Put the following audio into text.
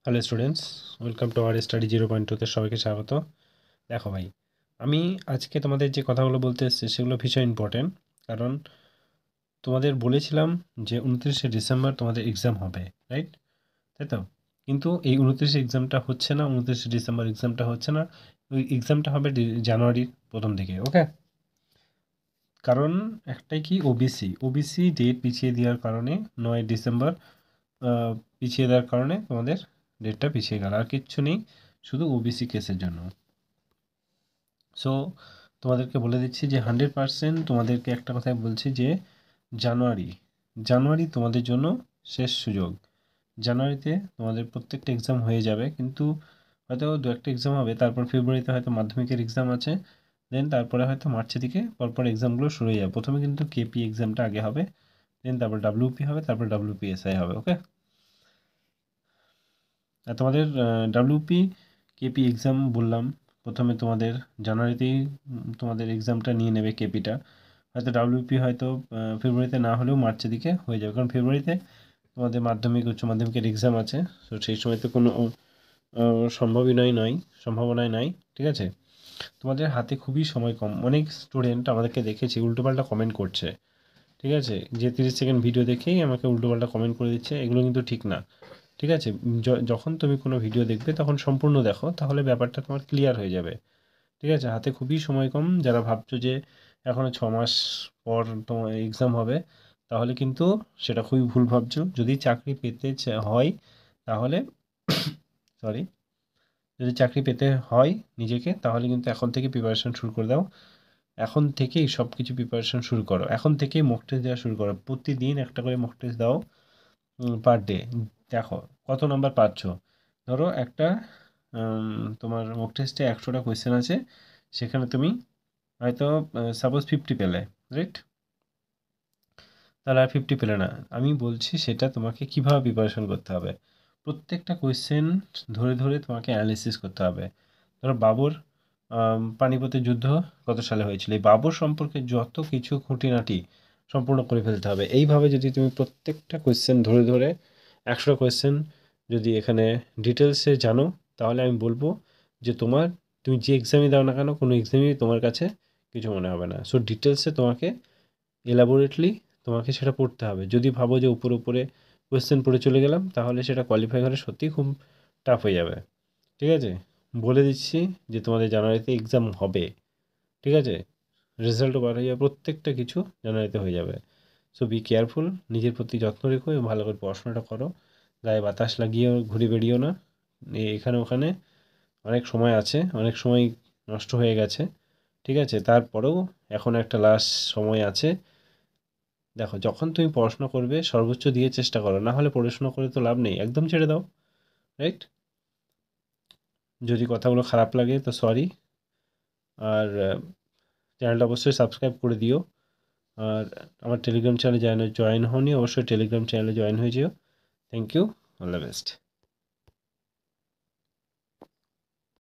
Hello students, welcome to our study 0.2তে সবাইকে স্বাগত। দেখো ভাই, আমি আজকে তোমাদের যে কথাগুলো বলতে এসেছি সেগুলো ভীষণ ইম্পর্টেন্ট। কারণ তোমাদের বলেছিলাম যে 29শে ডিসেম্বর তোমাদের এক্সাম হবে, রাইট? তাই তো? কিন্তু এই 29শে এক্সামটা হচ্ছে না, 29শে ডিসেম্বর এক্সামটা হচ্ছে না। ওই এক্সামটা হবে জানুয়ারির প্রথম দিকে, ওকে? কারণ একটাই কি, ওবিসি ডেট পিছিয়ে দেওয়ার কারণে 9 ডিসেম্বর পিছিয়ে দেওয়ার কারণে তোমাদের ডেটটা পিছিয়ে গেল, আর কিচ্ছু নেই, শুধু ওবিসি কেসের জন্য। সো তোমাদেরকে বলে দিচ্ছি যে 100% তোমাদেরকে একটা কথাই বলছি যে জানুয়ারি জানুয়ারি তোমাদের জন্য শেষ সুযোগ। জানুয়ারিতে তোমাদের প্রত্যেকটা এক্সাম হয়ে যাবে, কিন্তু হয়তো দু একটা এক্সাম হবে, তারপর ফেব্রুয়ারিতে হয়তো মাধ্যমিকের এক্সাম আছে, দেন তারপরে হয়তো মার্চের দিকে পরপর এক্সামগুলো শুরু হয়ে যাবে। প্রথমে কিন্তু কেপি এক্সামটা আগে হবে, দেন তারপর ডাব্লিউপি হবে, তারপর ডাব্লিউপিএসআই হবে, ওকে? আর তোমাদের ডাব্লিউপি কেপি এক্সাম বললাম, প্রথমে তোমাদের জানুয়ারিতেই তোমাদের এক্সামটা নিয়ে নেবে কেপিটা। হয়তো ডাব্লিউপি হয়তো ফেব্রুয়ারিতে না হলেও মার্চের দিকে হয়ে যাবে, কারণ ফেব্রুয়ারিতে তোমাদের মাধ্যমিক উচ্চ মাধ্যমিকের এক্সাম আছে। তো সেই সময় তো কোনো সম্ভাবনাই নাই, ঠিক আছে? তোমাদের হাতে খুবই সময় কম। অনেক স্টুডেন্ট আমাদেরকে দেখেছি উল্টোপাল্টা কমেন্ট করছে, ঠিক আছে? যে 30 সেকেন্ড ভিডিও দেখেই আমাকে উল্টোপাল্টা কমেন্ট করে দিচ্ছে, এগুলো কিন্তু ঠিক না, ঠিক আছে? যখন তুমি কোনো ভিডিও দেখবে তখন সম্পূর্ণ দেখো, তাহলে ব্যাপারটা তোমার ক্লিয়ার হয়ে যাবে, ঠিক আছে? হাতে খুবই সময় কম। যারা ভাবছো যে এখনও 6 মাস পর তোমার এক্সাম হবে, তাহলে কিন্তু সেটা খুবই ভুল ভাবছো। যদি চাকরি পেতে হয় তাহলে সরি, যদি চাকরি পেতে হয় নিজেকে, তাহলে কিন্তু এখন থেকে প্রিপারেশন শুরু করে দাও। এখন থেকেই সব কিছু প্রিপারেশন শুরু করো, এখন থেকেই মক টেস্ট দেওয়া শুরু করো। প্রতিদিন একটা করে মক টেস্ট দাও পার ডে। দেখো কত নাম্বার পাচ্ছ। ধরো একটা তোমার মক টেস্টে 100টা কোয়েশ্চেন আছে, সেখানে তুমি হয়তো সাপোজ 50 পেলে, রাইট? তাহলে আর 50 পেলে না। আমি বলছি সেটা তোমাকে কীভাবে প্রিপারেশন করতে হবে। প্রত্যেকটা কোয়েশ্চেন ধরে ধরে তোমাকে অ্যানালিসিস করতে হবে। ধরো বাবর পানিপথের যুদ্ধ কত সালে হয়েছিল, এই বাবর সম্পর্কে যত কিছু খুঁটিনাটি সম্পূর্ণ করে ফেলতে হবে। এইভাবে যদি তুমি প্রত্যেকটা কোয়েশ্চেন ধরে ধরে 100টা কোয়েশ্চেন যদি এখানে ডিটেলসে জানো, তাহলে আমি বলবো যে তুমি যে এক্সামই দাও না কেন, কোনো এক্সামই তোমার কাছে কিছু মনে হবে না। সো ডিটেলসে তোমাকে এলাবোরেটলি তোমাকে সেটা পড়তে হবে। যদি ভাবো যে উপরে উপরে কোয়েশ্চেন পড়ে চলে গেলাম, তাহলে সেটা কোয়ালিফাই করা সত্যিই খুব টাফ হয়ে যাবে, ঠিক আছে? বলে দিচ্ছি যে তোমাদের জানুয়ারিতে এক্সাম হবে, ঠিক আছে? রেজাল্টও বার হয়ে যাবে, প্রত্যেকটা কিছু জানুয়ারিতে হয়ে যাবে। সো বি কেয়ারফুল, নিজের প্রতি যত্ন রেখো এবং ভালো করে পড়াশোনাটা করো। গায়ে বাতাস লাগিয়েও ঘুরে বেরিও না। এখানে ওখানে অনেক সময় আছে, অনেক সময় নষ্ট হয়ে গেছে, ঠিক আছে? তারপরেও এখন একটা লাস্ট সময় আছে। দেখো, যখন তুমি পড়াশোনা করবে সর্বোচ্চ দিয়ে চেষ্টা করো, না হলে পড়াশোনা করে তো লাভ নেই, একদম ছেড়ে দাও, রাইট? যদি কথাগুলো খারাপ লাগে তো সরি। আর চ্যানেলটা অবশ্যই সাবস্ক্রাইব করে দিও। আর আমার টেলিগ্রাম চ্যানেলে জয়েন হওনি, অবশ্যই টেলিগ্রাম চ্যানেলে জয়েন হয়ে যেও। Thank you, all the best.